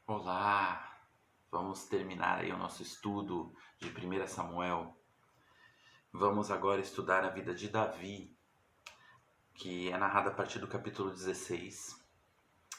Olá! Vamos terminar aí o nosso estudo de 1 Samuel. Vamos agora estudar a vida de Davi, que é narrada a partir do capítulo 16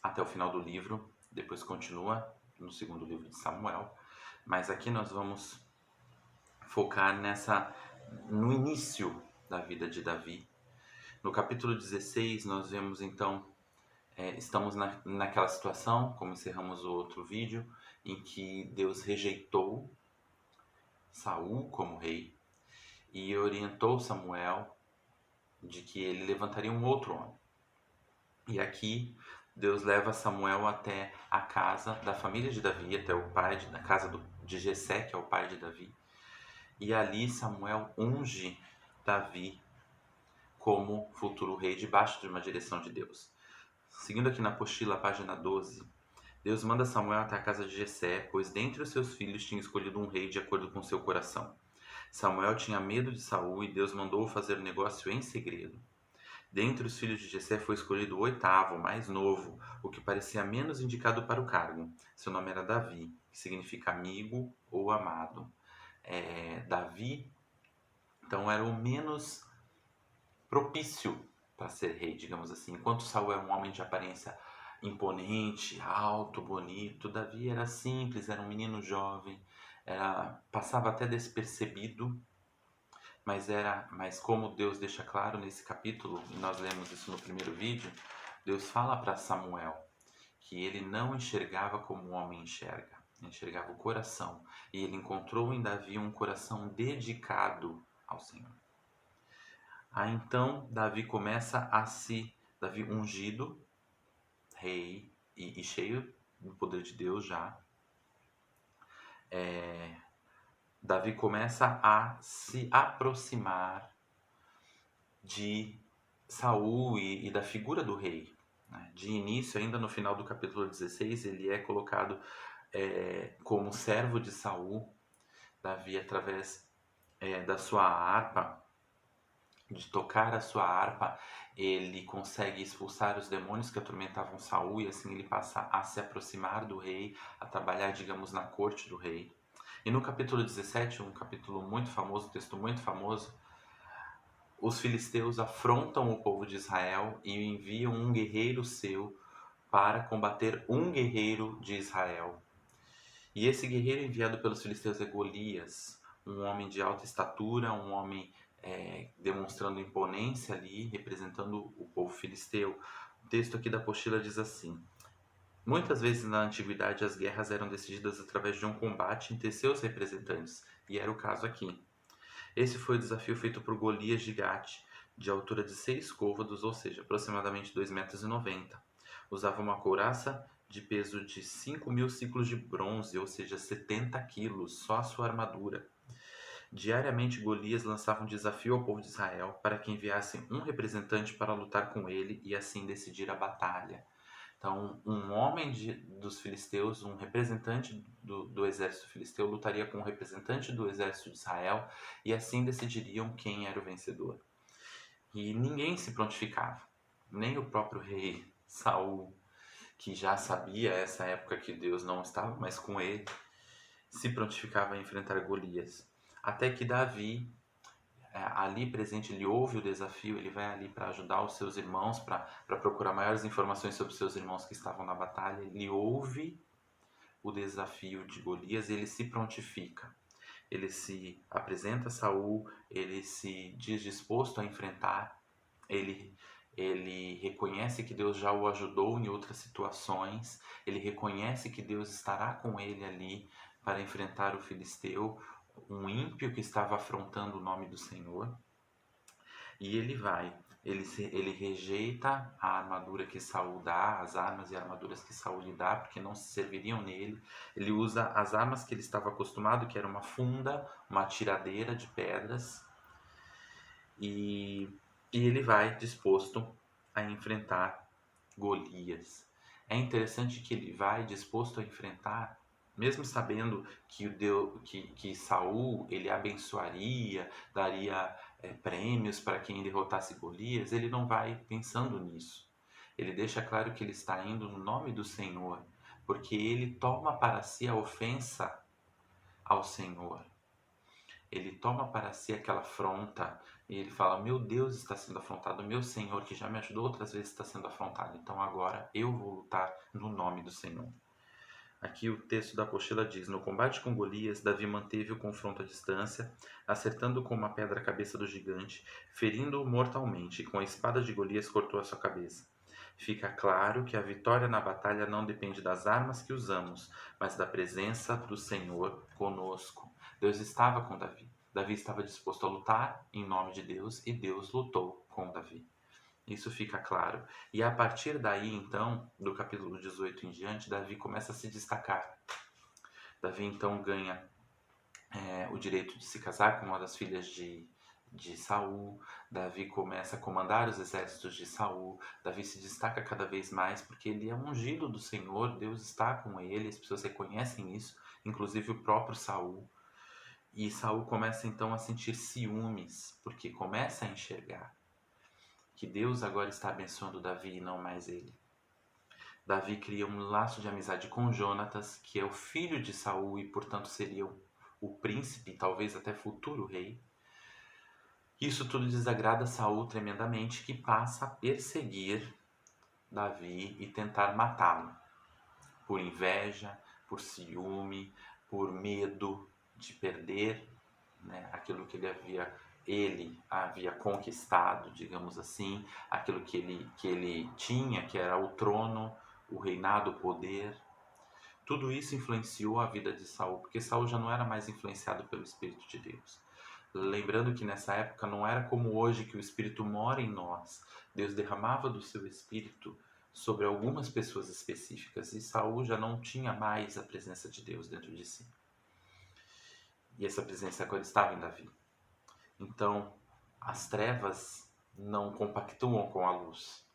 até o final do livro. Depois continua no segundo livro de Samuel. Mas aqui nós vamos focar no início da vida de Davi. No capítulo 16 nós vemos então estamos naquela situação, como encerramos o outro vídeo, em que Deus rejeitou Saul como rei e orientou Samuel de que ele levantaria um outro homem. E aqui Deus leva Samuel até a casa da família de Davi, até o pai da casa de Jessé, que é o pai de Davi. E ali Samuel unge Davi como futuro rei debaixo de uma direção de Deus. Seguindo aqui na apostila, página 12, Deus manda Samuel até a casa de Jessé, pois dentre os seus filhos tinha escolhido um rei de acordo com seu coração. Samuel tinha medo de Saul e Deus mandou-o fazer o negócio em segredo. Dentre os filhos de Jessé foi escolhido o oitavo, mais novo, o que parecia menos indicado para o cargo. Seu nome era Davi, que significa amigo ou amado. Davi, então, era o menos propício para ser rei, digamos assim. Enquanto Saul era um homem de aparência imponente, alto, bonito, Davi era simples, era um menino jovem, passava até despercebido, mas como Deus deixa claro nesse capítulo, e nós lemos isso no primeiro vídeo, Deus fala para Samuel que ele não enxergava como o homem enxerga, enxergava o coração, e ele encontrou em Davi um coração dedicado ao Senhor. Aí então Davi Davi ungido, rei e cheio do poder de Deus já, Davi começa a se aproximar de Saul e da figura do rei. De início, ainda no final do capítulo 16, ele é colocado como servo de Saul. Davi, através da sua harpa, de tocar a sua harpa, ele consegue expulsar os demônios que atormentavam Saul, e assim ele passa a se aproximar do rei, a trabalhar, digamos, na corte do rei. E no capítulo 17, um capítulo muito famoso, um texto muito famoso, os filisteus afrontam o povo de Israel e enviam um guerreiro seu para combater um guerreiro de Israel. E esse guerreiro enviado pelos filisteus é Golias, um homem de alta estatura, um homem demonstrando imponência ali, representando o povo filisteu. O texto aqui da apostila diz assim: muitas vezes na antiguidade as guerras eram decididas através de um combate entre seus representantes, e era o caso aqui. Esse foi o desafio feito por Golias de Gate, de altura de 6 côvados, ou seja, aproximadamente 2,90 m. Usava uma couraça de peso de 5.000 ciclos de bronze, ou seja, 70 quilos, só a sua armadura. Diariamente Golias lançava um desafio ao povo de Israel para que enviassem um representante para lutar com ele e assim decidir a batalha. Então, um homem dos filisteus, um representante do exército filisteu, lutaria com um representante do exército de Israel e assim decidiriam quem era o vencedor. E ninguém se prontificava, nem o próprio rei Saul, que já sabia essa época que Deus não estava mais com ele, se prontificava a enfrentar Golias. Até que Davi, ali presente, ele ouve o desafio, ele vai ali para ajudar os seus irmãos, para procurar maiores informações sobre os seus irmãos que estavam na batalha. Ele ouve o desafio de Golias e ele se prontifica. Ele se apresenta a Saul, ele se diz disposto a enfrentar, ele reconhece que Deus já o ajudou em outras situações, ele reconhece que Deus estará com ele ali para enfrentar o filisteu, um ímpio que estava afrontando o nome do Senhor. E ele rejeita a armadura que Saul dá, as armas e armaduras que Saul lhe dá, porque não se serviriam nele. Ele usa as armas que ele estava acostumado, que era uma funda, uma tiradeira de pedras, e ele vai disposto a enfrentar Golias. É interessante que ele vai disposto a enfrentar, mesmo sabendo que Saul ele abençoaria, daria prêmios para quem derrotasse Golias, ele não vai pensando nisso. Ele deixa claro que ele está indo no nome do Senhor, porque ele toma para si a ofensa ao Senhor. Ele toma para si aquela afronta e ele fala: meu Deus está sendo afrontado, meu Senhor, que já me ajudou outras vezes, está sendo afrontado. Então agora eu vou lutar no nome do Senhor. Aqui o texto da apostila diz: no combate com Golias, Davi manteve o confronto à distância, acertando com uma pedra a cabeça do gigante, ferindo-o mortalmente, e com a espada de Golias cortou a sua cabeça. Fica claro que a vitória na batalha não depende das armas que usamos, mas da presença do Senhor conosco. Deus estava com Davi. Davi estava disposto a lutar em nome de Deus e Deus lutou com Davi. Isso fica claro. E a partir daí, então, do capítulo 18 em diante, Davi começa a se destacar. Davi, então, ganha o direito de se casar com uma das filhas de Saul. Davi começa a comandar os exércitos de Saul. Davi se destaca cada vez mais porque ele é ungido do Senhor. Deus está com ele, as pessoas reconhecem isso, inclusive o próprio Saul. E Saul começa, então, a sentir ciúmes, porque começa a enxergar que Deus agora está abençoando Davi e não mais ele. Davi cria um laço de amizade com Jonatas, que é o filho de Saul e, portanto, seria o príncipe, talvez até futuro rei. Isso tudo desagrada Saul tremendamente, que passa a perseguir Davi e tentar matá-lo. Por inveja, por ciúme, por medo de perder, né, aquilo que ele havia conquistado, digamos assim, aquilo que ele tinha, que era o trono, o reinado, o poder. Tudo isso influenciou a vida de Saul, porque Saul já não era mais influenciado pelo Espírito de Deus. Lembrando que nessa época não era como hoje, que o Espírito mora em nós. Deus derramava do seu Espírito sobre algumas pessoas específicas, e Saul já não tinha mais a presença de Deus dentro de si. E essa presença agora estava em Davi. Então, as trevas não compactuam com a luz.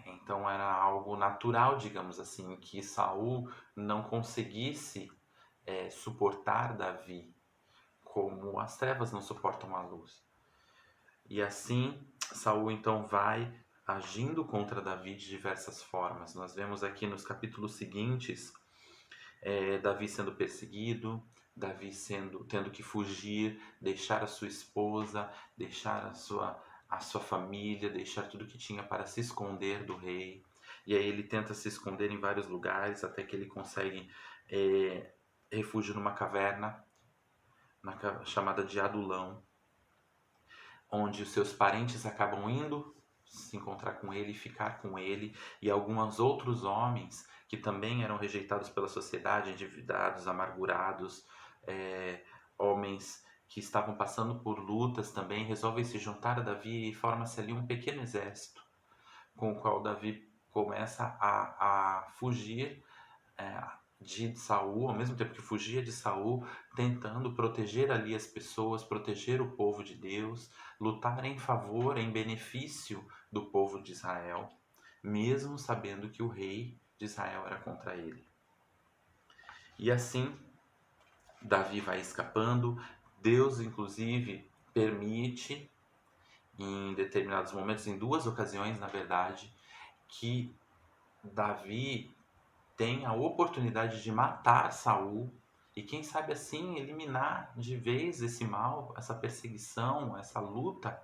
Então era algo natural, digamos assim, que Saul não conseguisse suportar Davi, como as trevas não suportam a luz. E assim, Saul então vai agindo contra Davi de diversas formas. Nós vemos aqui nos capítulos seguintes, Davi sendo perseguido, Davi tendo que fugir, deixar a sua esposa, deixar a sua família, deixar tudo que tinha para se esconder do rei. E aí ele tenta se esconder em vários lugares até que ele consegue refúgio numa caverna chamada de Adulão, onde os seus parentes acabam indo se encontrar com ele, ficar com ele, e alguns outros homens que também eram rejeitados pela sociedade, endividados, amargurados, homens que estavam passando por lutas também, resolvem se juntar a Davi e forma-se ali um pequeno exército, com o qual Davi começa a fugir de Saul, ao mesmo tempo que fugia de Saul, tentando proteger ali as pessoas, proteger o povo de Deus, lutar em favor, em benefício do povo de Israel, mesmo sabendo que o rei de Israel era contra ele. E assim, Davi vai escapando. Deus, inclusive, permite, em determinados momentos, em duas ocasiões, na verdade, que Davi tem a oportunidade de matar Saul e quem sabe assim eliminar de vez esse mal, essa perseguição, essa luta,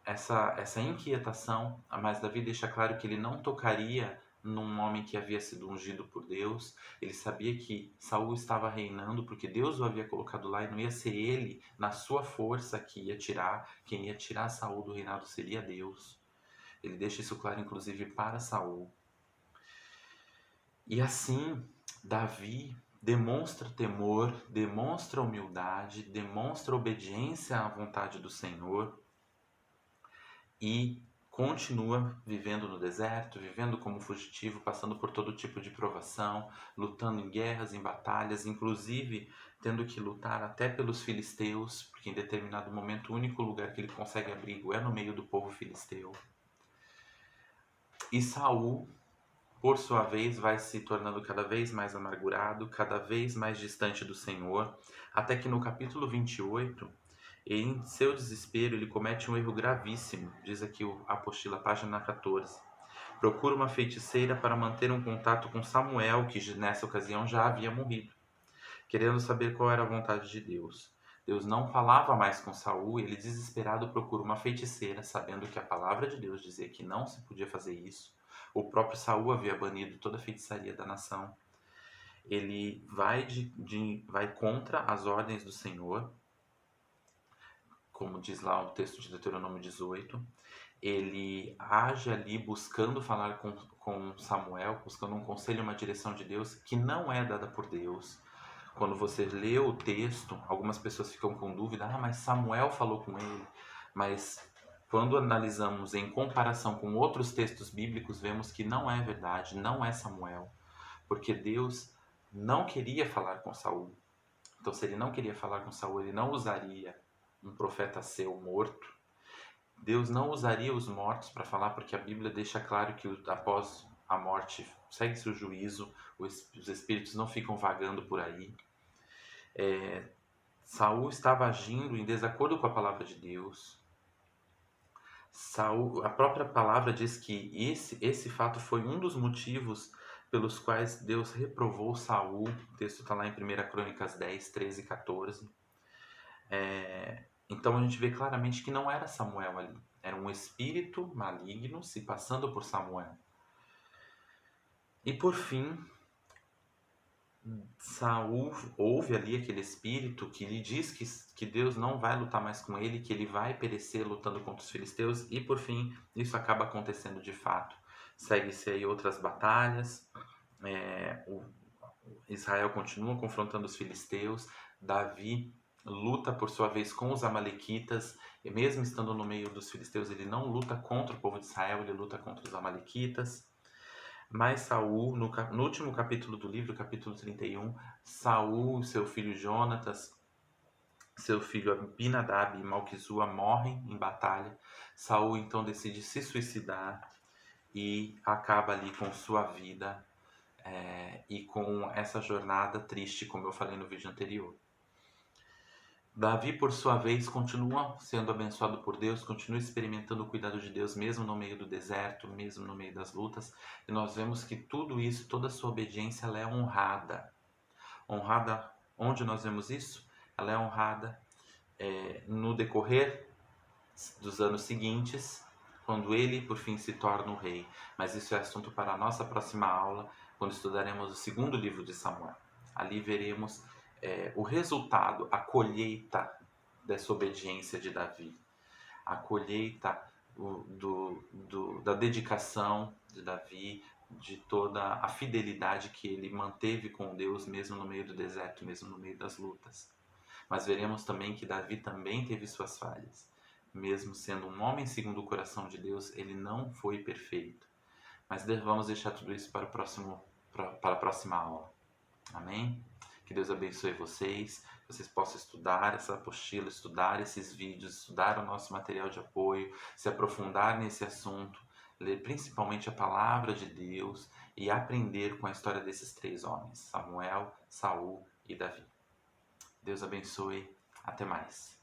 essa inquietação. Mas Davi deixa claro que ele não tocaria num homem que havia sido ungido por Deus. Ele sabia que Saul estava reinando porque Deus o havia colocado lá e não ia ser ele, na sua força, que ia tirar. Quem ia tirar Saul do reinado seria Deus. Ele deixa isso claro, inclusive, para Saul. E assim, Davi demonstra temor, demonstra humildade, demonstra obediência à vontade do Senhor e continua vivendo no deserto, vivendo como fugitivo, passando por todo tipo de provação, lutando em guerras, em batalhas, inclusive tendo que lutar até pelos filisteus, porque em determinado momento o único lugar que ele consegue abrigo é no meio do povo filisteu. E Saul, por sua vez, vai se tornando cada vez mais amargurado, cada vez mais distante do Senhor, até que no capítulo 28, em seu desespero, ele comete um erro gravíssimo, diz aqui a apostila, página 14, procura uma feiticeira para manter um contato com Samuel, que nessa ocasião já havia morrido, querendo saber qual era a vontade de Deus. Deus não falava mais com Saul, e ele desesperado procura uma feiticeira, sabendo que a palavra de Deus dizia que não se podia fazer isso. O próprio Saul havia banido toda a feitiçaria da nação. Ele vai contra as ordens do Senhor, como diz lá o texto de Deuteronômio 18. Ele age ali buscando falar com Samuel, buscando um conselho, uma direção de Deus que não é dada por Deus. Quando você lê o texto, algumas pessoas ficam com dúvida, mas Samuel falou com ele. Mas quando analisamos em comparação com outros textos bíblicos, vemos que não é verdade, não é Samuel, porque Deus não queria falar com Saul. Então, se ele não queria falar com Saul, ele não usaria um profeta seu morto. Deus não usaria os mortos para falar, porque a Bíblia deixa claro que após a morte segue-se o juízo, os espíritos não ficam vagando por aí. Saul estava agindo em desacordo com a palavra de Deus. Saul, a própria palavra diz que esse fato foi um dos motivos pelos quais Deus reprovou Saul. O texto está lá em 1 Crônicas 10, 13 e 14. Então a gente vê claramente que não era Samuel ali. Era um espírito maligno se passando por Samuel. E por fim, Saul ouve ali aquele espírito que lhe diz que Deus não vai lutar mais com ele, que ele vai perecer lutando contra os filisteus, e por fim isso acaba acontecendo de fato. Segue-se aí outras batalhas, Israel continua confrontando os filisteus, Davi luta por sua vez com os amalequitas, e mesmo estando no meio dos filisteus ele não luta contra o povo de Israel, ele luta contra os amalequitas. Mas Saul, no último capítulo do livro, capítulo 31, Saul, seu filho Jonatas, seu filho Abinadab e Malquizua morrem em batalha. Saul então decide se suicidar e acaba ali com sua vida e com essa jornada triste, como eu falei no vídeo anterior. Davi, por sua vez, continua sendo abençoado por Deus, continua experimentando o cuidado de Deus, mesmo no meio do deserto, mesmo no meio das lutas. E nós vemos que tudo isso, toda a sua obediência, ela é honrada. Honrada, onde nós vemos isso? Ela é honrada no decorrer dos anos seguintes, quando ele, por fim, se torna o rei. Mas isso é assunto para a nossa próxima aula, quando estudaremos o segundo livro de Samuel. Ali veremos o resultado, a colheita dessa obediência de Davi, a colheita da dedicação de Davi, de toda a fidelidade que ele manteve com Deus, mesmo no meio do deserto, mesmo no meio das lutas. Mas veremos também que Davi também teve suas falhas. Mesmo sendo um homem segundo o coração de Deus, ele não foi perfeito. Mas vamos deixar tudo isso para a próxima aula. Amém? Que Deus abençoe vocês, que vocês possam estudar essa apostila, estudar esses vídeos, estudar o nosso material de apoio, se aprofundar nesse assunto, ler principalmente a palavra de Deus e aprender com a história desses três homens, Samuel, Saul e Davi. Deus abençoe, até mais.